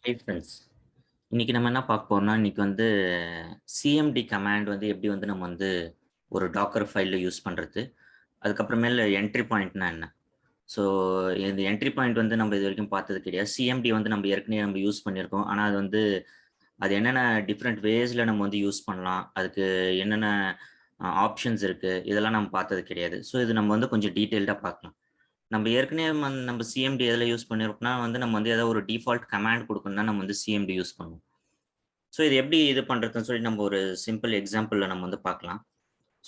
Hi friends, இன்னைக்கு நம்ம என்ன பார்க்க போறோம்னா, இன்னைக்கு வந்து சிஎம்டி கமாண்ட் வந்து எப்படி வந்து நம்ம வந்து ஒரு டாக்கர் ஃபைல்ல யூஸ் பண்றது. அதுக்கப்புறமேல என்ட்ரி பாயிண்ட்னா என்ன? ஸோ இந்த என்ட்ரி பாயிண்ட் வந்து நம்ம இதுவரைக்கும் பார்த்தது கிடையாது. சிஎம்டி வந்து நம்ம ஏற்கனவே நம்ம யூஸ் பண்ணியிருக்கோம். ஆனா அது வந்து அது என்னென்ன டிஃபரெண்ட் வேஸ்ல நம்ம வந்து யூஸ் பண்ணலாம். அதுக்கு என்னென்ன ஆப்ஷன்ஸ் இருக்கு. இதெல்லாம் நம்ம பார்த்தது கிடையாது. ஸோ இது நம்ம வந்து கொஞ்சம் டீட்டெயில்டா பார்க்கலாம். நம்ம ஏற்கனவே நம்ம சிஎம்டி எதுல யூஸ் பண்ணியிருக்கோம்னா வந்து நம்ம வந்து ஏதாவது ஒரு டிஃபால்ட் கமாண்ட் குடுக்கணும்னா நம்ம வந்து சிஎம்டி யூஸ் பண்ணுவோம். ஸோ இது எப்படி இது பண்றதுன்னு சொல்லி நம்ம ஒரு சிம்பிள் எக்ஸாம்பிள்ல நம்ம வந்து பார்க்கலாம்.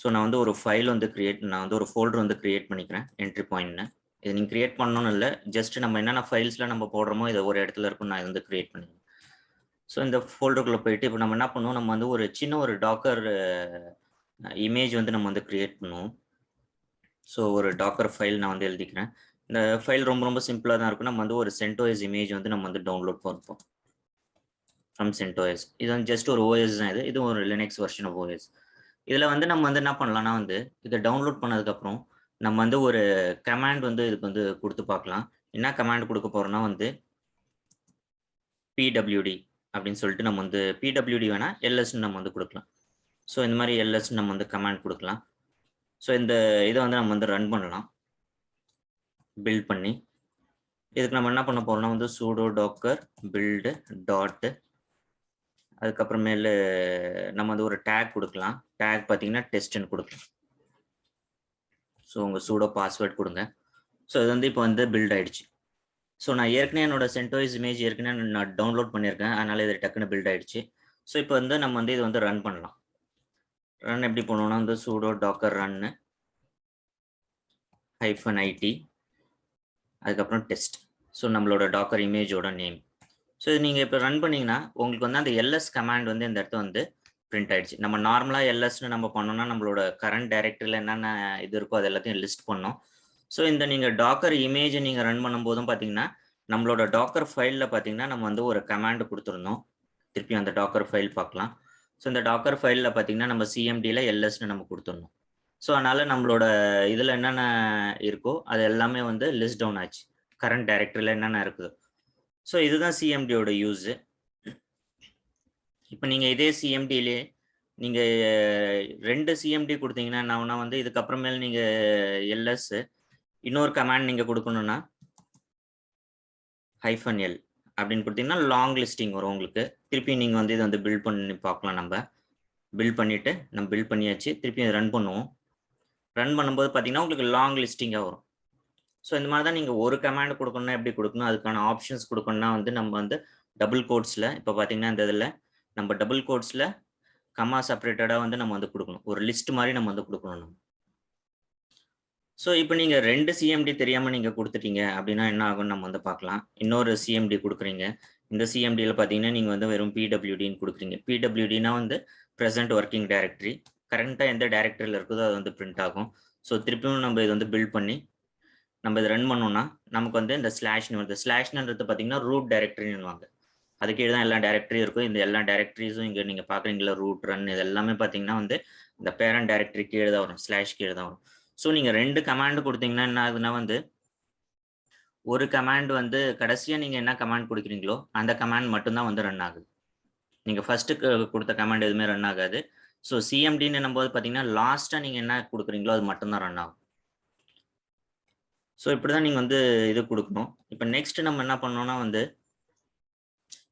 ஸோ நான் வந்து ஒரு ஃபைல் வந்து நான் வந்து ஒரு ஃபோல்டர் வந்து கிரியேட் பண்ணிக்கிறேன். என்ட்ரி பாயிண்ட்னு. இத நீங்க கிரியேட் பண்ணணும்னு இல்ல. ஜஸ்ட் நம்ம என்னென்ன ஃபைல்ஸ்ல நம்ம போடுறோமோ இத ஒரு இடத்துல இருக்கும். நான் இத வந்து கிரியேட் பண்ணிக்கிறேன். ஸோ இந்த ஃபோல்டருக்குள்ள போயிட்டு இப்ப நம்ம என்ன பண்ணுவோம், நம்ம வந்து ஒரு சின்ன ஒரு டாக்கர் இமேஜ் வந்து நம்ம வந்து கிரியேட் பண்ணுவோம். ஸோ ஒரு டாக்கர் ஃபைல் நான் வந்து எழுதிக்கிறேன். இந்த ஃபைல் ரொம்ப ரொம்ப சிம்பிளா தான் இருக்கும். நம்ம வந்து ஒரு CentOS இமேஜ் வந்து நம்ம வந்து டவுன்லோட் பண்ணுவோம். From CentOS. இது வந்து ஜஸ்ட் ஒரு ஓஎஸ் தான் இது. இது ஒரு லினக்ஸ் வெர்ஷன் ஆஃப் ஓஎஸ். இதுல வந்து நம்ம வந்து என்ன பண்ணலாம்னா வந்து, இத டவுன்லோட் பண்ணதுக்கப்புறம், நம்ம வந்து ஒரு கமாண்ட் வந்து இதுக்கு வந்து குடுத்து பார்க்கலாம். என்ன கமாண்ட் குடுக்க போறோம்னா வந்து, pwd அப்படின்னு சொல்லிட்டு நம்ம வந்து pwd வேணா ல்ஸ்ன்னு நம்ம வந்து குடுக்கலாம். ஸோ இந்த மாரி ல்ஸ்ன்னு நம்ம வந்து கமாண்ட் குடுக்கலாம். ஸோ இந்த இத வந்து நம்ம வந்து ரன் பண்ணலாம். பில்ட் பண்ணி. இதுக்கு நம்ம என்ன பண்ண போறோம்னா வந்து sudo docker build டாட் அதுக்கப்புறமேலு நம்ம வந்து ஒரு டேக் குடுக்கலாம். டேக் பார்த்தீங்கன்னா டெஸ்ட்ன்னு குடுக்கலாம். ஸோ உங்க sudo பாஸ்வேர்ட் குடுங்க. ஸோ இது வந்து இப்போ வந்து பில்ட் ஆயிடுச்சு. ஸோ நான் ஏற்கனவே என்னோட CentOS இமேஜ் ஏற்கனவே நான் டவுன்லோட் பண்ணியிருக்கேன். அதனால இது டக்குன்னு பில்ட் ஆயிடுச்சு. ஸோ இப்போ வந்து நம்ம வந்து இது வந்து ரன் பண்ணலாம். ரன் எப்படி பண்ணுவோம்னா வந்து sudo docker run -it அதுக்கப்புறம் டெஸ்ட். ஸோ நம்மளோட டாக்கர் இமேஜோட நேம். ஸோ இது நீங்க இப்போ ரன் பண்ணீங்கன்னா, உங்களுக்கு வந்து அந்த ls கமாண்ட் வந்து இந்த இடத்துல வந்து பிரிண்ட் ஆயிடுச்சு. நம்ம நார்மலா ல்ஸ்ன்னு நம்ம பண்ணோம்னா, நம்மளோட கரண்ட் டைரக்டரியில என்னென்ன இது இருக்கோ அது எல்லாத்தையும் லிஸ்ட் பண்ணோம். ஸோ இந்த நீங்க டாக்கர் இமேஜ நீங்க ரன் பண்ணும்போதும் பார்த்தீங்கன்னா, நம்மளோட டாக்கர் ஃபைல்ல பார்த்தீங்கன்னா, நம்ம வந்து ஒரு கமாண்ட் குடுத்திருந்தோம். திருப்பி அந்த டாக்கர் ஃபைல் பார்க்கலாம். ஸோ இந்த டாக்கர் ஃபைல்ல பார்த்தீங்கன்னா, நம்ம சிஎம்டில ல்ஸ்ன்னு நம்ம குடுத்திருந்தோம். ஸோ அதனால நம்மளோட இதுல என்னென்ன இருக்கோ, அது எல்லாமே வந்து லிஸ்ட் டவுன் ஆச்சு. கரண்ட் டைரக்டரியில என்னென்ன இருக்குதோ. ஸோ இதுதான் சிஎம்டியோட யூஸ். இப்ப நீங்க இதே சிஎம்டிலயே நீங்க 2 சிஎம்டி குடுத்தீங்கன்னா, நான் வந்து இதுக்கப்புறமேல் நீங்க ls இன்னொரு கமாண்ட் நீங்க குடுக்கணும்னா, -l அப்படின்னு குடுத்தீங்கன்னா, லாங் லிஸ்டிங் வரும் உங்களுக்கு. திருப்பி நீங்க வந்து இத வந்து பில்ட் பண்ணி பார்க்கலாம் நம்ப. பில்ட் பண்ணிட்டு, நம்ம பில்ட் பண்ணியாச்சு. திருப்பி இத ரன் பண்ணுவோம். ரன் பண்ணும்போது பார்த்தீங்கன்னா, உங்களுக்கு லாங் லிஸ்டிங்கா வரும். ஸோ இந்த மாரி தான் நீங்க ஒரு கமாண்ட் குடுக்கணும்னா எப்படி குடுக்கணும், அதுக்கான ஆப்ஷன்ஸ் குடுக்கணும்னா வந்து நம்ம வந்து டபுள் கோட்ஸ்ல இப்ப பார்த்தீங்கன்னா, இந்த இதுல நம்ம டபுள் கோட்ஸ்ல கமா செப்பரேட்டடா வந்து நம்ம வந்து குடுக்கணும். ஒரு லிஸ்ட் மாரி நம்ம வந்து குடுக்கணும் நம்ம. ஸோ இப்ப நீங்க 2 சிஎம்டி தெரியாம நீங்க குடுத்துட்டீங்க அப்படின்னா என்ன ஆகும்னு நம்ம வந்து பார்க்கலாம். இன்னொரு சிஎம்டி குடுக்குறீங்க. இந்த சிஎம்டில பார்த்தீங்கன்னா, நீங்க வந்து வெறும் பிடபிள்யூடின்னு குடுக்குறீங்க. பிடபிள்யூடின்னா வந்து பிரசன்ட் வொர்க்கிங் டைரக்டரி. கரண்ட்டா எந்த டைரக்டரியில இருக்குதோ அது வந்து பிரிண்ட் ஆகும். ஸோ திருப்பியும் நம்ம இத வந்து பில்ட் பண்ணி, நம்ம இத ரன் பண்ணோம்னா, நமக்கு வந்து இந்த ஸ்லாஷ்ன்னு வருது. ஸ்லாஷ்ன்றது பார்த்தீங்கன்னா, ரூட் டைரக்டரின்னுவாங்க. அது கீழ தான் எல்லா டைரக்டரியும் இருக்கும். இந்த எல்லா டைரக்டரிஸும் இங்க நீங்க பார்க்குறீங்கல்ல ரூட், ரன் இது எல்லாமே பார்த்தீங்கன்னா வந்து, இந்த பேரண்ட் டைரக்டரி கீழ தான் வரும். ஸ்லாஷ் கீழ தான் வரும். ஸோ நீங்க 2 கமாண்ட் குடுத்தீங்கன்னா என்ன ஆகுதுன்னா வந்து, ஒரு கமாண்ட் வந்து கடைசியா நீங்க என்ன கமாண்ட் குடுக்குறீங்களோ, அந்த கமாண்ட் மட்டும் தான் வந்து ரன் ஆகுது. நீங்க ஃபர்ஸ்ட் குடுத்த கமாண்ட் எதுவுமே ரன் ஆகாது. ஸோ சிஎம்டின்னும்போது பார்த்தீங்கன்னா, லாஸ்ட்டா நீங்க என்ன குடுக்குறீங்களோ அது மட்டும் தான் ரன் ஆகும். ஸோ இப்படிதான் நீங்க வந்து இது குடுக்கணும். இப்ப நெக்ஸ்ட் நம்ம என்ன பண்ணணும்னா வந்து,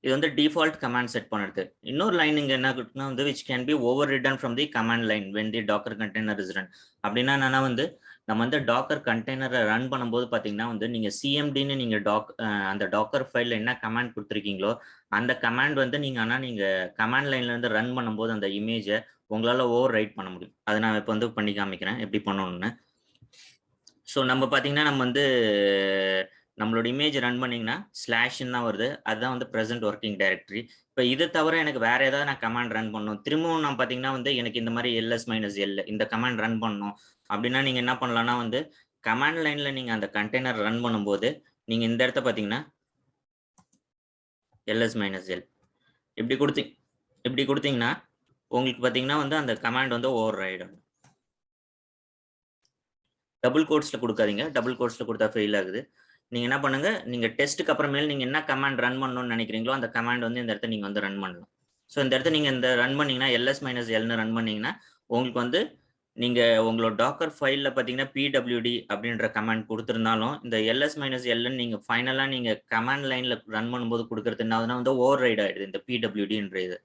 இது வந்து டிஃபால்ட் கமாண்ட் செட் பண்ணுறது. இன்னொரு லைன் இங்க என்ன இருக்குன்னா வந்து which can be overridden from the command line when the docker container is run. அப்படின்னா என்னன்னா வந்து நம்ம வந்து டாக்கர் கண்டெய்னரை ரன் பண்ணும்போது பார்த்தீங்கன்னா வந்து நீங்க சிஎம்டின்னு நீங்க அந்த டாக்கர் ஃபைல்ல என்ன கமாண்ட் கொடுத்துருக்கீங்களோ அந்த கமாண்ட் வந்து நீங்க கமாண்ட் லைன்ல இருந்து ரன் பண்ணும்போது அந்த இமேஜை உங்களால ஓவர் ரைட் பண்ண முடியும். அதை நான் இப்போ வந்து பண்ணி காமிக்கிறேன் எப்படி பண்ணணும்னு. ஸோ நம்ம பார்த்தீங்கன்னா நம்ம வந்து நம்மளோட இமேஜ் ரன் பண்ணீங்கன்னா ஸ்லாஷ்ன்னு தான் வருது. அதுதான் வந்து ப்ரெசென்ட் ஒர்க்கிங் டைரக்டரி. இப்போ இது தவிர எனக்கு வேற ஏதாவது நான் கமாண்ட் ரன் பண்ணணும். திரும்பவும் நான் பார்த்தீங்கன்னா வந்து எனக்கு இந்த மாதிரி ls-l இந்த கமாண்ட் ரன் பண்ணணும் அப்படின்னா நீங்க என்ன பண்ணலாம்னா வந்து கமாண்ட் லைன்ல நீங்க அந்த கண்டெய்னர் ரன் பண்ணும்போது நீங்க இந்த இடத்த பார்த்தீங்கன்னா ls-l இப்படி கொடுத்தீங்கன்னா உங்களுக்கு பார்த்தீங்கன்னா வந்து அந்த கமாண்ட் வந்து ஓவர் ரைட் ஆகும். டபுள் கோட்ஸ்ல கொடுக்காதீங்க. டபுள் கோட்ஸ்ல கொடுத்தா ஃபெயில் ஆகுது. நீங்க என்ன பண்ணுங்க, நீங்க டெஸ்ட்க்கு அப்புறமேல் நீங்க என்ன கமாண்ட் ரன் பண்ணணும்னு நினைக்கிறீங்களோ, அந்த கமாண்ட் வந்து இந்த இடத்துல நீங்க வந்து ரன் பண்ணலாம். ஸோ இந்த இடத்துல நீங்க இந்த ரன் பண்ணீங்கன்னா, ls-lன்னு ரன் பண்ணீங்கன்னா, உங்களுக்கு வந்து நீங்க உங்களோட டாக்கர் ஃபைல்ல பார்த்தீங்கன்னா, pwd அப்படின்ற கமாண்ட் குடுத்திருந்தாலும், இந்த ls-lன்னு நீங்க ஃபைனலா நீங்க கமாண்ட் லைன்ல ரன் பண்ணும்போது குடுக்குறது என்ன ஆகுதுன்னா வந்து ஓவர் ரைட் ஆயிடுது இந்த pwdன்ற இது.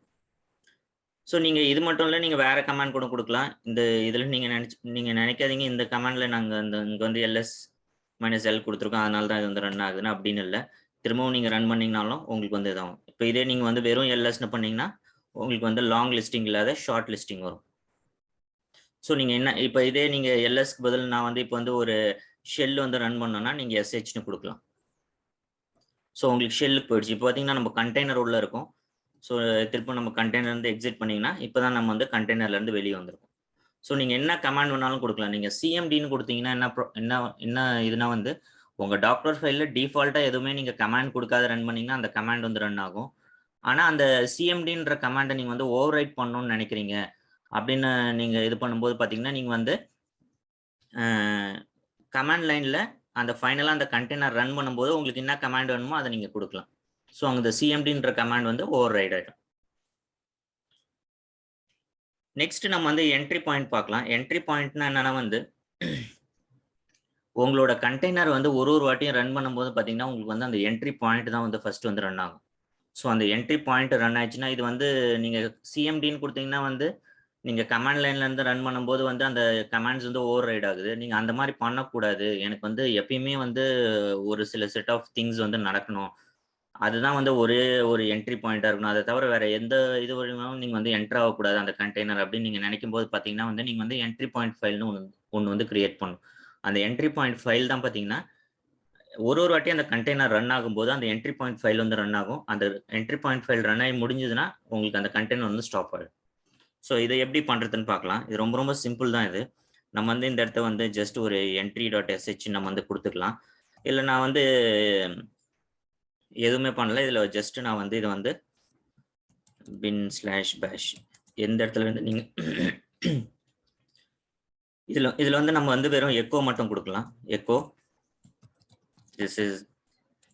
ஸோ நீங்க இது மட்டும் இல்ல, நீங்க வேற கமாண்ட் கூட குடுக்கலாம். இந்த இதுல நீங்க நினைக்காதீங்க, இந்த கமாண்ட்ல நாங்க இங்க வந்து ls-l குடுத்துருக்கோம். அதனால தான் இது வந்து ரன் ஆகுதுன்னு அப்படின்னு இல்ல. திரும்பவும் நீங்க ரன் பண்ணீங்கனாலும் உங்களுக்கு வந்து இதாகும். இப்ப இதே நீங்க வந்து வெறும் ls-ன்னு பண்ணீங்கன்னா, உங்களுக்கு வந்து லாங் லிஸ்டிங் இல்லாத ஷார்ட் லிஸ்டிங் வரும். ஸோ நீங்க என்ன இப்ப இதே நீங்க ls-க்கு பதில் நான் வந்து இப்ப வந்து ஒரு ஷெல் வந்து ரன் பண்ணணும்னா, நீங்க sh-ன்னு குடுக்கலாம். ஸோ உங்களுக்கு ஷெல்லுக்கு போயிடுச்சு. இப்ப பார்த்தீங்கன்னா, நம்ம கண்டெய்னர் உள்ள இருக்கும். ஸோ திரும்ப நம்ம கண்டெய்னர் இருந்து எக்ஸிட் பண்ணீங்கன்னா, இப்பதான் நம்ம வந்து கண்டெய்னர்ல இருந்து வெளிய வந்திருக்கோம். ஸோ நீங்க என்ன கமாண்ட் வேணாலும் குடுக்கலாம். நீங்க CMDன்னு குடுத்தீங்கன்னா என்ன இதுனா வந்து, உங்க டாக்கர் ஃபைல்ல டிஃபால்ட்டா எதுவுமே நீங்க கமாண்ட் குடுக்காத ரன் பண்ணீங்கன்னா, அந்த கமாண்ட் வந்து ரன் ஆகும். ஆனா அந்த CMDன்ற கமாண்ட நீங்க வந்து ஓவர் ரைட் பண்ணணும்னு நெனைக்கிறீங்க அப்படின்னு நீங்க இது பண்ணும்போது பார்த்தீங்கன்னா, நீங்க வந்து அ கமாண்ட் லைன்ல அந்த ஃபைனலா அந்த கண்டெய்னர் ரன் பண்ணும்போது உங்களுக்கு என்ன கமாண்ட் வேணுமோ அத நீங்க குடுக்கலாம். ஸோ அந்த CMDன்ற கமாண்ட் வந்து ஓவர் ரைட் ஆயிடும். நெக்ஸ்ட் நம்ம வந்து என்ட்ரி பாயிண்ட் பார்க்கலாம். என்ட்ரி பாயிண்ட்னா என்னன்னா வந்து, உங்களோட கண்டெய்னர் வந்து ஒரு வாட்டியும் ரன் பண்ணும்போது பார்த்தீங்கன்னா, உங்களுக்கு வந்து அந்த என்ட்ரி பாயிண்ட் தான் வந்து ஃபர்ஸ்ட் வந்து ரன் ஆகும். ஸோ அந்த என்ட்ரி பாயிண்ட் ரன் ஆயிடுச்சுன்னா, இது வந்து நீங்க CMDன்னு குடுத்தீங்கன்னா வந்து, நீங்க கமாண்ட் லைன்ல இருந்து ரன் பண்ணும்போது வந்து அந்த கமாண்ட்ஸ் வந்து ஓவர் ரைட் ஆகுது. நீங்க அந்த மாரி பண்ணக்கூடாது. எனக்கு வந்து எப்பயுமே வந்து ஒரு சில செட் ஆஃப் திங்ஸ் வந்து நடக்கணும். அதுதான் வந்து ஒரே ஒரு என்ட்ரி பாயிண்ட்டா இருக்கணும். அத தவிர வேற எந்த இது வழியாவும் நீங்க வந்து என்டர் ஆகக்கூடாது அந்த கண்டெய்னர் அப்படின்னு நீங்க நினைக்கும்போது பார்த்தீங்கன்னா வந்து, நீங்க வந்து என்ட்ரி பாயிண்ட் ஃபைல்ன்னு ஒண்ணு வந்து கிரியேட் பண்ணணும். அந்த என்ட்ரி பாயிண்ட் ஃபைல் தான் பார்த்தீங்கன்னா, ஒரு வாட்டியும் அந்த கண்டெய்னர் ரன் ஆகும்போது, அந்த என்ட்ரி பாயிண்ட் ஃபைல் வந்து ரன் ஆகும். அந்த என்ட்ரி பாயிண்ட் ஃபைல் ரன் ஆகி முடிஞ்சதுன்னா, உங்களுக்கு அந்த கண்டெய்னர் வந்து ஸ்டாப் ஆயிடும். ஸோ இத எப்படி பண்றதுன்னு பார்க்கலாம். இது ரொம்ப ரொம்ப சிம்பிள் தான் இது. நம்ம வந்து இந்த இடத்த வந்து ஜஸ்ட் ஒரு entry.sh நம்ம வந்து குடுத்துக்கலாம். இல்ல நான் வந்து எதுவுமே பண்ணல. இதுல ஜஸ்ட் நான் வந்து இத வந்து bin/bash எந்த இடத்துல இருந்து நீங்க இதுல வந்து நம்ம வந்து வெறும் எக்கோ மட்டும் குடுக்கலாம். Echo this is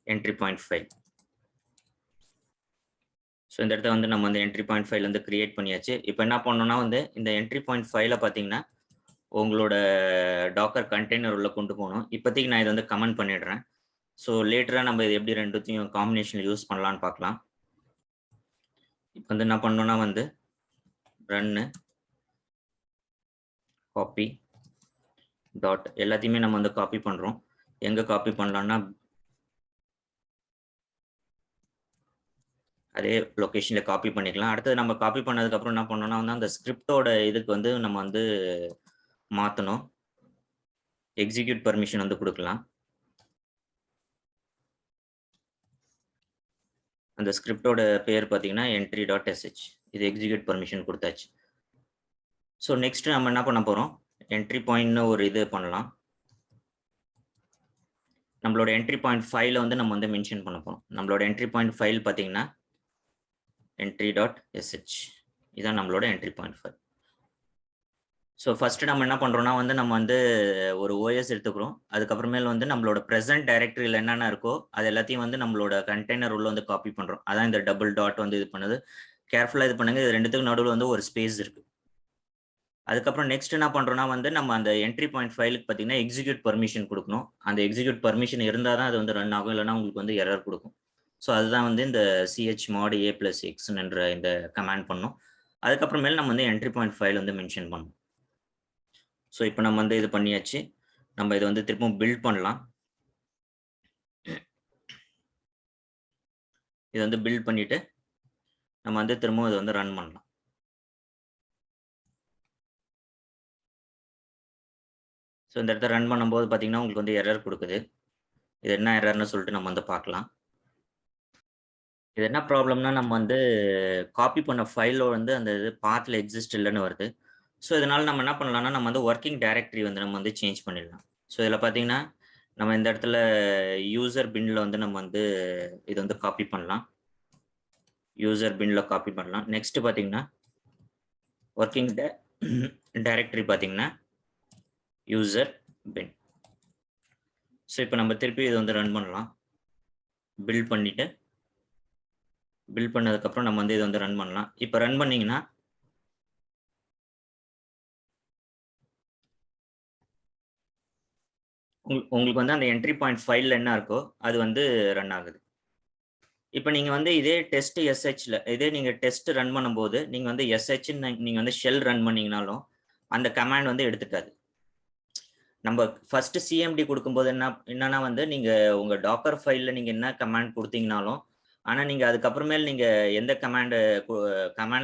entry point file. So இந்த இடத்துல வந்து நம்ம வந்து என்ட்ரி பாயிண்ட் ஃபைல் வந்து கிரியேட் பண்ணியாச்சு. இப்ப என்ன பண்ணணும்னா வந்து இந்த என்ட்ரி பாயிண்ட் ஃபைல பார்த்தீங்கன்னா, உங்களோட டாக்கர் கண்டெய்னர் உள்ள கொண்டு போணும். இப்போதைக்கு நான் இத வந்து கமெண்ட் பண்ணிடுறேன். ஸோ லேட்டரா நம்ம இது எப்படி 2த்தையும் காம்பினேஷன்ல யூஸ் பண்ணலாம்னு பார்க்கலாம். இப்ப வந்து என்ன பண்ணணும்னா வந்து ரன்னு காப்பி டாட் எல்லாத்தையுமே நம்ம வந்து காப்பி பண்றோம். எங்க காப்பி பண்ணலாம்னா அதே லொகேஷன்ல காப்பி பண்ணிக்கலாம். அடுத்தது நம்ம காப்பி பண்ணதுக்கு அப்புறம் என்ன பண்ணணும்னா வந்து அந்த ஸ்கிரிப்டோட இதுக்கு வந்து நம்ம வந்து மாத்தணும். எக்ஸிக்யூட் பெர்மிஷன் வந்து குடுக்கலாம். அந்த ஸ்கிரிப்டோட பேர் பார்த்தீங்கன்னா entry.sh. இது எக்ஸிக்யூட் பெர்மிஷன் குடுத்தாச்சு. ஸோ நெக்ஸ்ட் நம்ம என்ன பண்ண போறோம்? என்ட்ரி பாயிண்ட்னு ஒரு இது பண்ணலாம். நம்மளோட என்ட்ரி பாயிண்ட் ஃபைல வந்து நம்ம வந்து மென்ஷன் பண்ண போறோம். நம்மளோட என்ட்ரி பாயிண்ட் ஃபைல் பார்த்தீங்கன்னா entry.sh. இதான் நம்மளோட entry point file. So first நம்ம என்ன பண்றோம்னா வந்து நம்ம வந்து ஒரு OS எடுத்துக்கிறோம். அதுக்கப்புறமேல் வந்து நம்மளோட பிரசன்ட் டைரக்டரியில என்னென்ன இருக்கோ, அது எல்லாத்தையும் வந்து நம்மளோட கண்டெய்னர் உள்ள வந்து காப்பி பண்றோம். அதான் இந்த டபுள் டாட் வந்து இது பண்ணுது. கேர்ஃபுல்லா இது பண்ணுங்க. இது 2த்துக்கும் நடுவுல வந்து ஒரு ஸ்பேஸ் இருக்கு. அதுக்கப்புறம் நெக்ஸ்ட் என்ன பண்றோம்னா வந்து நம்ம அந்த என்ட்ரி பாயிண்ட் ஃபைலுக்கு பார்த்தீங்கன்னா எக்ஸிக்யூட் பெர்மிஷன் குடுக்கணும். அந்த எக்ஸிக்யூட் பெர்மிஷன் இருந்தா தான் அது வந்து ரன் ஆகும். இல்லன்னா உங்களுக்கு வந்து எரர் குடுக்கும். ஸோ அதுதான் வந்து இந்த chmod a+x என்ற இந்த கமாண்ட் பண்ணணும். அதுக்கப்புறமேல் நம்ம வந்து என்ட்ரி பாயிண்ட் ஃபைல் வந்து மென்ஷன் பண்ணணும். ஸோ இப்போ நம்ம வந்து இது பண்ணியாச்சு. நம்ம இத வந்து திரும்பவும் பில்ட் பண்ணலாம். இத வந்து பில்ட் பண்ணிட்டு, நம்ம வந்து திரும்பவும் இத வந்து ரன் பண்ணலாம். ஸோ இந்த இடத்த ரன் பண்ணும்போது பார்த்தீங்கன்னா, உங்களுக்கு வந்து எரர் குடுக்குது. இது என்ன எரர்ன்னு சொல்லிட்டு நம்ம வந்து பார்க்கலாம். இது என்ன ப்ராப்ளம்னா, நம்ம வந்து காப்பி பண்ண ஃபைல்ல வந்து அந்த இது பாத்ல எக்ஸிஸ்ட் இல்லன்னு வருது. ஸோ இதனால நம்ம என்ன பண்ணலாம்னா, நம்ம வந்து வொர்க்கிங் டைரக்டரி வந்து நம்ம வந்து சேஞ்ச் பண்ணிடலாம். ஸோ இதில பார்த்தீங்கன்னா, நம்ம இந்த இடத்துல யூசர் பின்ல வந்து நம்ம வந்து இத வந்து காப்பி பண்ணலாம். யூசர் பின்ல காப்பி பண்ணலாம். நெக்ஸ்ட் பார்த்தீங்கன்னா, வொர்க்கிங் டைரக்டரி பார்த்தீங்கன்னா, யூசர் பின். ஸோ இப்போ நம்ம திருப்பி இதை வந்து ரன் பண்ணலாம். பில்ட் பண்ணிட்டு பில்ட் பண்ணதுக்கப்புறம் நம்ம வந்து இதை வந்து ரன் பண்ணலாம். இப்போ ரன் பண்ணீங்கன்னா உங்களுக்கு வந்து அந்த என்ட்ரி பாயிண்ட் ஃபைல்ல என்ன இருக்கோ அது வந்து ரன் ஆகுது. இப்போ நீங்க வந்து இதே டெஸ்ட் எஸ்ஹெச்ல இதே நீங்க டெஸ்ட் ரன் பண்ணும்போது நீங்க வந்து எஸ்ஹெச்ன்னு நீங்க வந்து ஷெல் ரன் பண்ணீங்கனாலும் அந்த கமாண்ட் வந்து எடுத்துக்காது. நம்ம ஃபர்ஸ்ட் சிஎம்டி கொடுக்கும்போது என்னன்னா வந்து நீங்க உங்க டாக்கர் ஃபைல்ல நீங்க என்ன கமாண்ட் கொடுத்தீங்கனாலும், ஆனா நீங்க அதுக்கப்புறமேல் நீங்க எந்த கமாண்ட்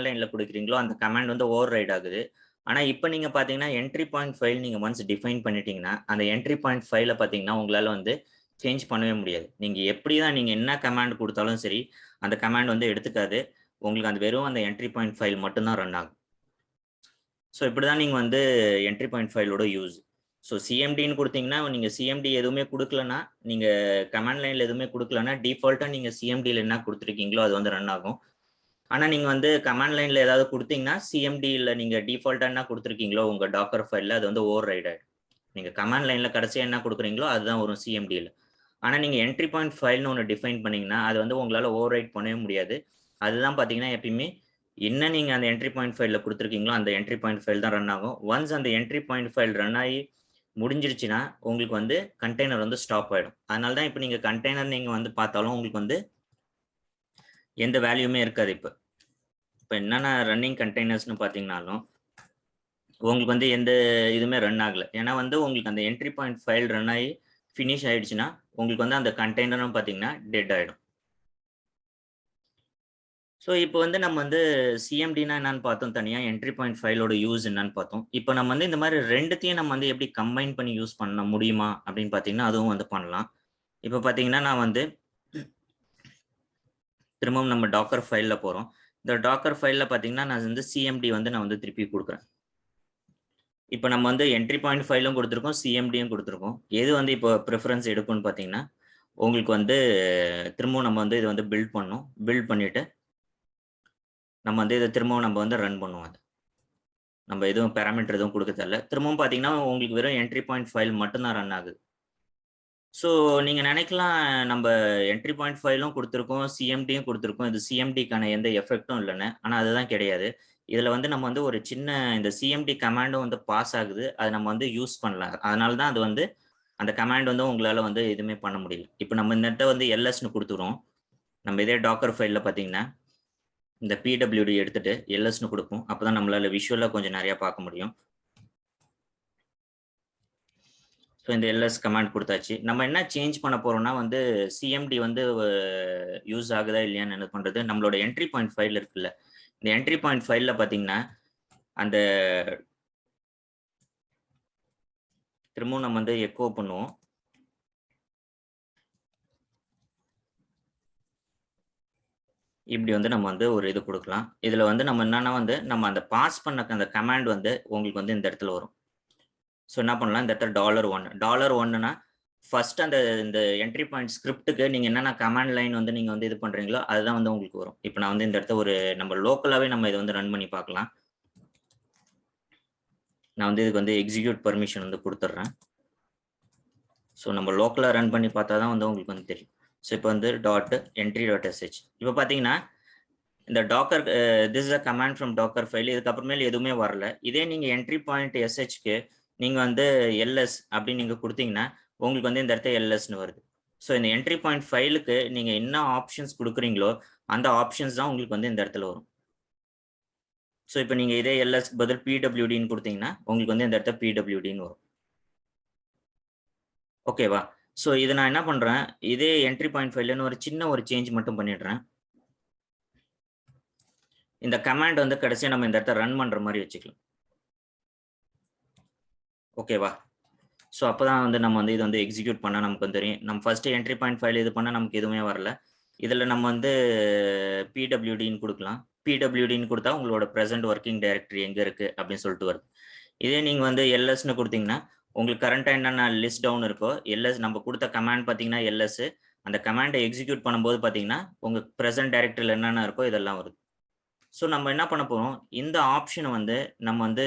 லைன்ல கொடுக்குறீங்களோ அந்த கமாண்ட் வந்து ஓவர் ரைட் ஆகுது. ஆனா இப்ப நீங்க பாத்தீங்கன்னா என்ட்ரி பாயிண்ட் ஃபைல் நீங்க ஒன்ஸ் டிஃபைன் பண்ணிட்டீங்கன்னா அந்த என்ட்ரி பாயிண்ட் ஃபைல பாத்தீங்கன்னா உங்களால வந்து சேஞ்ச் பண்ணவே முடியாது. நீங்க எப்படிதான் நீங்க என்ன கமாண்ட் கொடுத்தாலும் சரி அந்த கமாண்ட் வந்து எடுத்துக்காது. உங்களுக்கு அந்த வெறும் அந்த என்ட்ரி பாயிண்ட் ஃபைல் மட்டும் தான் ரன் ஆகும். ஸோ இப்படிதான் நீங்க வந்து என்ட்ரி பாயிண்ட் ஃபைலோட யூஸ். ஸோ சிஎம்டின்னு கொடுத்தீங்கன்னா நீங்க சிஎம்டி எதுவுமே கொடுக்கலன்னா நீங்க கமாண்ட் லைன்ல எதுவுமே கொடுக்கலன்னா டிஃபால்ட்டா நீங்க சிஎம்டியில் என்ன கொடுத்துருக்கீங்களோ அது வந்து ரன் ஆகும். ஆனா நீங்க வந்து கமாண்ட் லைன்ல ஏதாவது கொடுத்தீங்கன்னா சிஎம்டியில் நீங்க டிஃபால்ட்டா என்ன கொடுத்துருக்கீங்களோ உங்க டாக்கர் ஃபைல்ல அது வந்து ஓவர் ரைட் ஆயிடும். நீங்க கமாண்ட் லைன்ல கடைசியா என்ன கொடுக்குறீங்களோ அதுதான் வரும் சிஎம்டியில். ஆனா நீங்க என்ட்ரி பாயிண்ட் ஃபைல்னு ஒன்று டிஃபைன் பண்ணீங்கன்னா அது வந்து உங்களால ஓவர் ரைட் பண்ணவே முடியாது. அதுதான் பாத்தீங்கன்னா எப்பயுமே என்ன நீங்க அந்த என்ட்ரி பாயிண்ட் ஃபைல்ல கொடுத்துருக்கீங்களோ அந்த என்ட்ரி பாயிண்ட் ஃபைல் தான் ரன் ஆகும். ஒன்ஸ் அந்த என்ட்ரி பாயிண்ட் ஃபைல் ரன் ஆகி முடிஞ்சிருச்சுன்னா உங்களுக்கு வந்து கண்டெய்னர் வந்து ஸ்டாப் ஆயிடும். அதனால தான் இப்போ நீங்க கண்டெய்னர் நீங்க வந்து பார்த்தாலும் உங்களுக்கு வந்து எந்த வேல்யூமே இருக்காது. இப்போ என்னென்ன ரன்னிங் கண்டெய்னர்ஸ்னு பார்த்தீங்கன்னாலும் உங்களுக்கு வந்து எந்த இதுவுமே ரன் ஆகல. ஏன்னா வந்து உங்களுக்கு அந்த என்ட்ரி பாயிண்ட் ஃபைல் ரன் ஆகி ஃபினிஷ் ஆயிடுச்சுன்னா உங்களுக்கு வந்து அந்த கண்டெய்னரும் பார்த்தீங்கன்னா டெட் ஆயிடும். ஸோ இப்போ வந்து நம்ம வந்து சிஎம்டினா என்னன்னு பார்த்தோம், தனியா என்ட்ரி பாயிண்ட் ஃபைலோட யூஸ் என்னன்னு பார்த்தோம். இப்போ நம்ம வந்து இந்த மாதிரி ரெண்டுத்தையும் நம்ம வந்து எப்படி கம்பைன் பண்ணி யூஸ் பண்ண முடியுமா அப்படின்னு பார்த்தீங்கன்னா அதுவும் வந்து பண்ணலாம். இப்போ பார்த்தீங்கன்னா நான் வந்து திரும்பவும் நம்ம டாக்கர் ஃபைல்ல போறோம். இந்த டாக்கர் ஃபைல்ல பார்த்தீங்கன்னா நான் வந்து சிஎம்டி வந்து நான் வந்து திருப்பி கொடுக்குறேன். இப்போ நம்ம வந்து என்ட்ரி பாயிண்ட் ஃபைலும் கொடுத்துருக்கோம், சிஎம்டியும் கொடுத்துருக்கோம். எது வந்து இப்போ ப்ரிஃபரன்ஸ் எடுக்கும்னு பார்த்தீங்கன்னா உங்களுக்கு வந்து திரும்பவும் நம்ம வந்து இதை வந்து பில்ட் பண்ணணும். பில்ட் பண்ணிட்டு நம்ம வந்து இதை திரும்பவும் நம்ம வந்து ரன் பண்ணுவோம். அது நம்ம எதுவும் பேராமீட்டர் எதுவும் கொடுக்க தேவையில்ல. திரும்பவும் பார்த்தீங்கன்னா உங்களுக்கு வெறும் என்ட்ரி பாயிண்ட் ஃபைல் மட்டும்தான் ரன் ஆகுது. ஸோ நீங்க நினைக்கலாம் நம்ம என்ட்ரி பாயிண்ட் ஃபைலும் கொடுத்துருக்கோம், சிஎம்டியும் கொடுத்துருக்கோம். இது சிஎம்டிக்கான எந்த எஃபெக்டும் இல்லைன்னு. ஆனால் அதுதான் கிடையாது. இதில் வந்து நம்ம வந்து ஒரு சின்ன இந்த சிஎம்டி கமாண்டும் வந்து பாஸ் ஆகுது. அதை நம்ம வந்து யூஸ் பண்ணலாம். அதனால தான் அது வந்து அந்த கமாண்ட் வந்து உங்களால் வந்து எதுவுமே பண்ண முடியல. இப்போ நம்ம இந்த இடத்த வந்து எல்எஸ்ன்னு கொடுத்துக்கிறோம். நம்ம இதே டாக்கர் ஃபைலில் பார்த்தீங்கன்னா இந்த பிடபிள்யூடி எடுத்துட்டு எல்எஸ்ன்னு கொடுப்போம். அப்போதான் நம்மளால விஷுவலாக கொஞ்சம் நிறையா பார்க்க முடியும். ஸோ இந்த எல்எஸ் கமாண்ட் கொடுத்தாச்சு. நம்ம என்ன சேஞ்ச் பண்ண போறோம்னா வந்து சிஎம்டி வந்து யூஸ் ஆகுதா இல்லையான்னு என்ன பண்றது, நம்மளோட என்ட்ரி பாயிண்ட் ஃபைல் இருக்குல்ல, இந்த என்ட்ரி பாயிண்ட் ஃபைல்ல பார்த்தீங்கன்னா அந்த திரும்பவும் நம்ம வந்து எக்கோ பண்ணுவோம். இப்படி வந்து நம்ம வந்து ஒரு இது கொடுக்கலாம். இதுல வந்து நம்ம என்னன்னா வந்து நம்ம அந்த பாஸ் பண்ண அந்த கமாண்ட் வந்து உங்களுக்கு வந்து இந்த இடத்துல வரும். ஸோ என்ன பண்ணலாம், இந்த இடத்துல $1 ஃபர்ஸ்ட் அந்த இந்த என்ட்ரி பாயிண்ட் ஸ்கிரிப்டுக்கு நீங்க என்னென்ன கமாண்ட் லைன் வந்து நீங்க வந்து இது பண்றீங்களோ அதுதான் வந்து உங்களுக்கு வரும். இப்போ நான் வந்து இந்த இடத்த ஒரு நம்ம லோக்கலாவே நம்ம இதை வந்து ரன் பண்ணி பார்க்கலாம். நான் வந்து இதுக்கு வந்து எக்ஸிக்யூட் பர்மிஷன் வந்து கொடுத்துட்றேன். ஸோ நம்ம லோக்கலாக ரன் பண்ணி பார்த்தா தான் வந்து உங்களுக்கு வந்து தெரியும். ஸோ இப்போ வந்து .entry.sh இப்போ பார்த்தீங்கன்னா இந்த docker this is a command from docker file, இதுக்கப்புறமேல எதுவுமே வரல. இதே நீங்க என்ட்ரி பாயிண்ட் எஸ்ஹெச்க்கு நீங்க வந்து எல்எஸ் அப்படின்னு நீங்க கொடுத்தீங்கன்னா உங்களுக்கு வந்து இந்த இடத்த எல்எஸ்ன்னு வருது. ஸோ இந்த என்ட்ரி பாயிண்ட் ஃபைலுக்கு நீங்க என்ன ஆப்ஷன்ஸ் கொடுக்குறீங்களோ அந்த ஆப்ஷன்ஸ் தான் உங்களுக்கு வந்து இந்த இடத்துல வரும். ஸோ இப்போ நீங்க இதே எல்எஸ் பதில் பிடபிள்யூடின்னு கொடுத்தீங்கன்னா உங்களுக்கு வந்து இந்த இடத்த பிடபிள்யூடின்னு வரும். ஓகேவா? ஸோ இதை நான் என்ன பண்றேன், இதே என்ட்ரி பாயிண்ட் ஃபைல்ல ஒரு சின்ன ஒரு சேஞ்ச் மட்டும் பண்ணிடுறேன். இந்த கமாண்ட் வந்து கடைசியா நம்ம இந்த இடத்த ரன் பண்ற மாதிரி வச்சுக்கலாம். ஓகேவா? ஸோ அப்போதான் வந்து நம்ம வந்து இது வந்து எக்ஸிக்யூட் பண்ணால் நமக்கு வந்து தெரியும். நம்ம ஃபர்ஸ்ட் என்ட்ரி பாயிண்ட் ஃபைல் இது பண்ணால் நமக்கு எதுவுமே வரல. இதில் நம்ம வந்து பிடபிள்யூடின்னு கொடுக்கலாம். பிடபிள்யூடின்னு கொடுத்தா உங்களோட ப்ரெசென்ட் ஒர்க்கிங் டைரக்டரி எங்கே இருக்குது அப்படின்னு சொல்லிட்டு வருது. இதே நீங்கள் வந்து எல்எஸ்ன்னு கொடுத்தீங்கன்னா உங்களுக்கு கரண்ட்டாக என்னென்ன லிஸ்ட் டவுன் இருக்கோ எல்எஸ் நம்ம கொடுத்த கமாண்ட் பார்த்தீங்கன்னா எல்எஸ் அந்த கமாண்டை எக்ஸிக்யூட் பண்ணும்போது பார்த்தீங்கன்னா உங்கள் ப்ரெசென்ட் டைரக்டரியில் என்னென்ன இருக்கோ இதெல்லாம் வருது. ஸோ நம்ம என்ன பண்ண போறோம், இந்த ஆப்ஷனை வந்து நம்ம வந்து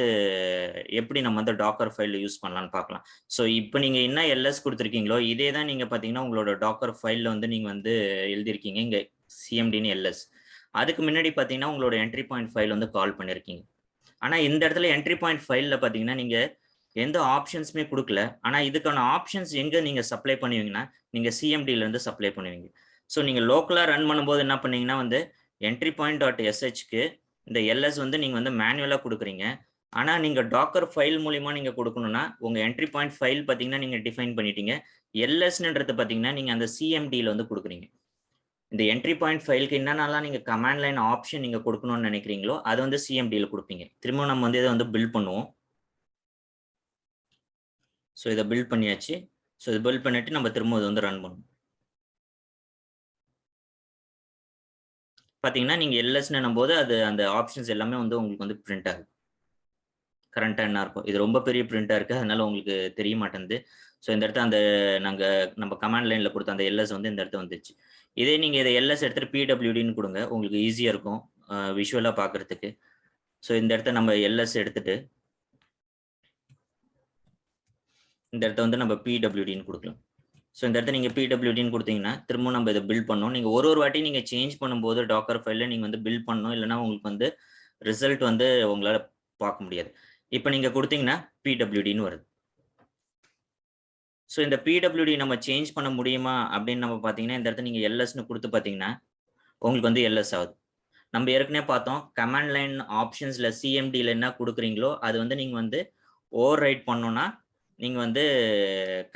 எப்படி நம்ம வந்து டாக்கர் ஃபைல்ல யூஸ் பண்ணலாம்னு பார்க்கலாம். ஸோ இப்போ நீங்க என்ன எல்எஸ் கொடுத்துருக்கீங்களோ இதே தான் நீங்க பார்த்தீங்கன்னா உங்களோட டாக்கர் ஃபைல்ல வந்து நீங்க வந்து எழுதியிருக்கீங்க இங்க சிஎம்டின்னு எல்எஸ். அதுக்கு முன்னாடி பார்த்தீங்கன்னா உங்களோட என்ட்ரி பாயிண்ட் ஃபைல் வந்து கால் பண்ணியிருக்கீங்க. ஆனா இந்த இடத்துல என்ட்ரி பாயிண்ட் ஃபைல்ல பார்த்தீங்கன்னா நீங்க எந்த ஆப்ஷன்ஸுமே கொடுக்கல. ஆனா இதுக்கான ஆப்ஷன்ஸ் எங்க நீங்க சப்ளை பண்ணுவீங்கன்னா நீங்க சிஎம்டில இருந்து சப்ளை பண்ணுவீங்க. ஸோ நீங்க லோக்கலா ரன் பண்ணும்போது என்ன பண்ணீங்கன்னா வந்து என்ட்ரி பாயிண்ட் டாட் எஸ்ஹெச்க்கு இந்த எல்எஸ் வந்து நீங்க வந்து மேனுவலா கொடுக்குறீங்க. ஆனா நீங்க டாக்கர் ஃபைல் மூலியமா நீங்க கொடுக்கணும்னா உங்க என்ட்ரி பாயிண்ட் ஃபைல் பார்த்தீங்கன்னா நீங்க டிஃபைன் பண்ணிட்டீங்க. எல்எஸ்ன்றது பார்த்தீங்கன்னா நீங்க அந்த சிஎம்டில வந்து கொடுக்குறீங்க. இந்த என்ட்ரி பாயிண்ட் ஃபைலுக்கு என்னென்னலாம் நீங்க கமாண்ட் லைன் ஆப்ஷன் நீங்க கொடுக்கணும்னு நினைக்கிறீங்களோ அதை வந்து சிஎம்டில கொடுப்பீங்க. திரும்ப நம்ம வந்து இதை வந்து பில்ட் பண்ணுவோம். ஸோ இதை பில்ட் பண்ணியாச்சு. ஸோ இதை பில்ட் பண்ணிட்டு நம்ம திரும்ப இதை வந்து ரன் பண்ணுவோம். பார்த்தீங்கன்னா நீங்க எல்எஸ்ன்னும் போது அது அந்த ஆப்ஷன்ஸ் எல்லாமே வந்து உங்களுக்கு வந்து பிரிண்ட் ஆகுது. கரண்டா என்ன இருக்கும், இது ரொம்ப பெரிய பிரிண்டா இருக்கு, அதனால உங்களுக்கு தெரிய மாட்டேங்குது. ஸோ இந்த இடத்துல அந்த நம்ம கமாண்ட் லைன்ல கொடுத்த அந்த எல்எஸ் வந்து இந்த இடத்துல வந்துச்சு. இதே நீங்க இதை எல்எஸ் எடுத்துட்டு பிடபிள்யூடின்னு கொடுங்க, உங்களுக்கு ஈஸியா இருக்கும் விஷுவலா பார்க்கறதுக்கு. ஸோ இந்த இடத்த நம்ம எல்எஸ் எடுத்துட்டு இந்த இடத்த வந்து நம்ம பிடபிள்யூடின்னு கொடுக்கலாம். ஸோ இந்த இடத்த நீங்க பிடபிள்யூடின்னு கொடுத்தீங்கன்னா திரும்ப நம்ம இதை பில்ட் பண்ணணும். நீங்க ஒரு வாட்டி நீங்க சேஞ்ச் பண்ணும்போது டாக்கர் ஃபைல்ல நீங்க வந்து பில்ட் பண்ணணும், இல்லைன்னா உங்களுக்கு வந்து ரிசல்ட் வந்து உங்களால பார்க்க முடியாது. இப்போ நீங்க கொடுத்தீங்கன்னா பிடபிள்யூடின்னு வருது. ஸோ இந்த பிடபிள்யூடி நம்ம சேஞ்ச் பண்ண முடியுமா அப்படின்னு நம்ம பார்த்தீங்கன்னா இந்த இடத்துல நீங்க எல்எஸ்ன்னு கொடுத்து பார்த்தீங்கன்னா உங்களுக்கு வந்து எல்எஸ் ஆகுது. நம்ம ஏற்கனவே பார்த்தோம் கமாண்ட் லைன் ஆப்ஷன்ஸ்ல சிஎம்டியில் என்ன கொடுக்குறீங்களோ அது வந்து நீங்க வந்து ஓவர் ரைட் பண்ணணும்னா நீங்க வந்து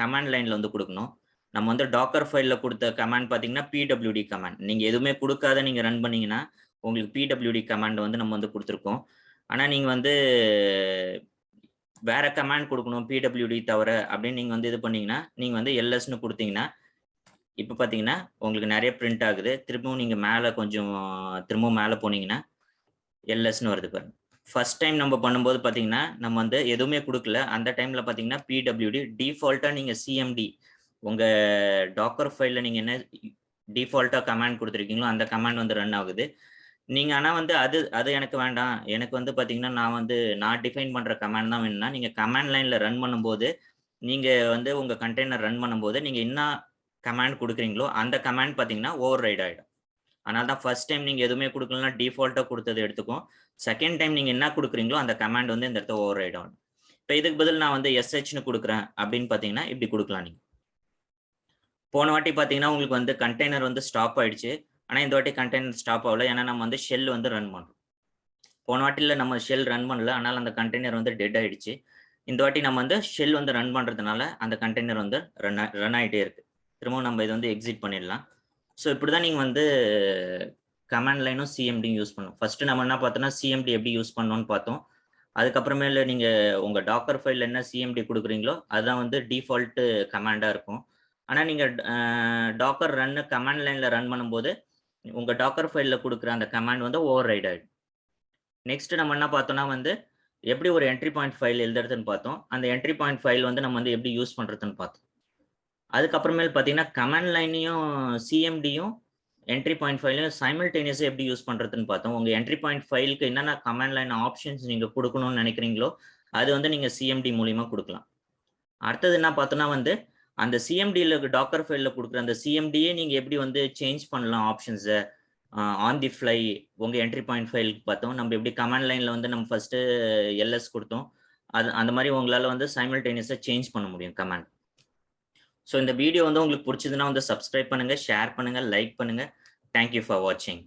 கமாண்ட் லைன்ல வந்து கொடுக்கணும். நம்ம வந்து டாக்கர் ஃபைல்ல கொடுத்த கமாண்ட் பார்த்தீங்கன்னா பிடபிள்யூடி கமாண்ட். நீங்க எதுவுமே கொடுக்காத நீங்க ரன் பண்ணீங்கன்னா உங்களுக்கு பிடபிள்யூடி கமாண்ட் வந்து நம்ம வந்து கொடுத்துருக்கோம். ஆனா நீங்க வந்து வேற கமாண்ட் கொடுக்கணும் பிடபிள்யூடி தவிர அப்படின்னு நீங்க வந்து இது பண்ணீங்கன்னா நீங்க வந்து எல்எஸ்ன்னு கொடுத்தீங்கன்னா இப்போ பார்த்தீங்கன்னா உங்களுக்கு நிறைய பிரிண்ட் ஆகுது. திரும்பவும் நீங்க மேலே கொஞ்சம் திரும்பவும் மேலே போனீங்கன்னா எல்எஸ்ன்னு வருது பாருங்க. ஃபர்ஸ்ட் டைம் நம்ம பண்ணும்போது பார்த்தீங்கன்னா நம்ம வந்து எதுவுமே கொடுக்கல. அந்த டைம்ல பார்த்தீங்கன்னா பிடபிள்யூடி டிஃபால்ட்டா நீங்க சிஎம்டி உங்க டாக்கர் ஃபைல்ல நீங்க என்ன டிஃபால்ட்டா கமாண்ட் கொடுத்துருக்கீங்களோ அந்த கமாண்ட் வந்து ரன் ஆகுது. நீங்க ஆனா வந்து அது எனக்கு வேண்டாம், எனக்கு வந்து பார்த்தீங்கன்னா நான் டிஃபைன் பண்ற கமாண்ட் தான் வேணும்னா நீங்க கமாண்ட் லைன்ல ரன் பண்ணும்போது நீங்க வந்து உங்க கண்டெய்னர் ரன் பண்ணும்போது நீங்க என்ன கமாண்ட் கொடுக்குறீங்களோ அந்த கமாண்ட் பார்த்தீங்கன்னா ஓவர் ரைட் ஆயிடும். அதனால தான் ஃபர்ஸ்ட் டைம் நீங்க எதுவுமே கொடுக்கலன்னா டிஃபால்ட்டா கொடுத்தது எடுத்துக்கும். செகண்ட் டைம் நீங்க என்ன கொடுக்குறீங்களோ அந்த கமாண்ட் வந்து இந்த இடத்துல ஓவர் ரைட் ஆகும். இப்போ இதுக்கு பதில் நான் வந்து எஸ்ஹெச்னு கொடுக்குறேன் அப்படின்னு பார்த்தீங்கன்னா இப்படி கொடுக்கலாம். நீங்க போன வாட்டி பார்த்தீங்கன்னா உங்களுக்கு வந்து கண்டெய்னர் வந்து ஸ்டாப் ஆயிடுச்சு. ஆனா இந்த வாட்டி கண்டெய்னர் ஸ்டாப் ஆகல, ஏன்னா நம்ம வந்து ஷெல் வந்து ரன் பண்றோம். போன வாட்டில நம்ம ஷெல் ரன் பண்ணல, அதனால அந்த கண்டெய்னர் வந்து டெட் ஆயிடுச்சு. இந்த வாட்டி நம்ம வந்து ஷெல் வந்து ரன் பண்றதுனால அந்த கண்டெய்னர் வந்து ரன் ஆயிட்டே இருக்கு. திரும்பவும் நம்ம இதை வந்து எக்ஸிட் பண்ணிடலாம். ஸோ இப்படிதான் நீங்க வந்து கமாண்ட் லைனும் சிஎம்டியும் யூஸ் பண்ணணும். ஃபர்ஸ்ட் நம்ம என்ன பார்த்தோம்னா சிஎம்டி எப்படி யூஸ் பண்ணணும்னு பார்த்தோம். அதுக்கப்புறமேல நீங்க உங்க டாக்கர் ஃபைல் என்ன சிஎம்டி கொடுக்குறீங்களோ அதுதான் வந்து டிஃபால்ட் கமாண்டா இருக்கும். ஆனா நீங்க டாக்கர் ரன் கமாண்ட் லைன்ல ரன் பண்ணும்போது உங்க டாக்கர் ஃபைல்ல கொடுக்குற அந்த கமாண்ட் வந்து ஓவர் ரைட் ஆயிடும். நெக்ஸ்ட் நம்ம என்ன பார்த்தோம்னா வந்து எப்படி ஒரு என்ட்ரி பாயிண்ட் ஃபைல் எழுதுறதுன்னு பார்த்தோம். அந்த என்ட்ரி பாயிண்ட் ஃபைல் வந்து நம்ம வந்து எப்படி யூஸ் பண்றதுன்னு பார்த்தோம். அதுக்கப்புறமேல் பார்த்தீங்கன்னா கமாண்ட் லைனையும் சிஎம்டியும் என்ட்ரி பாயிண்ட் ஃபைலையும் சைமல்டேனியஸா எப்படி யூஸ் பண்றதுன்னு பார்த்தோம். உங்க என்ட்ரி பாயிண்ட் ஃபைலுக்கு என்னென்ன கமாண்ட் லைன் ஆப்ஷன்ஸ் நீங்க கொடுக்கணும்னு நினைக்கிறீங்களோ அது வந்து நீங்க சிஎம்டி மூலியமா கொடுக்கலாம். அடுத்தது என்ன பார்த்தோம்னா வந்து அந்த சிஎம்டியில் டாக்கர் ஃபைலில் கொடுக்குற அந்த சிஎம்டியே நீங்கள் எப்படி வந்து சேஞ்ச் பண்ணலாம் ஆப்ஷன்ஸை ஆன் தி ஃப்ளை உங்கள் என்ட்ரி பாயிண்ட் ஃபைலுக்கு பார்த்தோம். நம்ம எப்படி கமாண்ட் லைனில் வந்து நம்ம ஃபஸ்ட்டு எல்எஸ் கொடுத்தோம், அது அந்த மாதிரி உங்களால் வந்து சைமல்டேனியஸாக சேஞ்ச் பண்ண முடியும் கமாண்ட். ஸோ இந்த வீடியோ வந்து உங்களுக்கு பிடிச்சதுன்னா வந்து சப்ஸ்கிரைப் பண்ணுங்கள், ஷேர் பண்ணுங்கள், லைக் பண்ணுங்கள். தேங்க்யூ ஃபார் வாட்சிங்.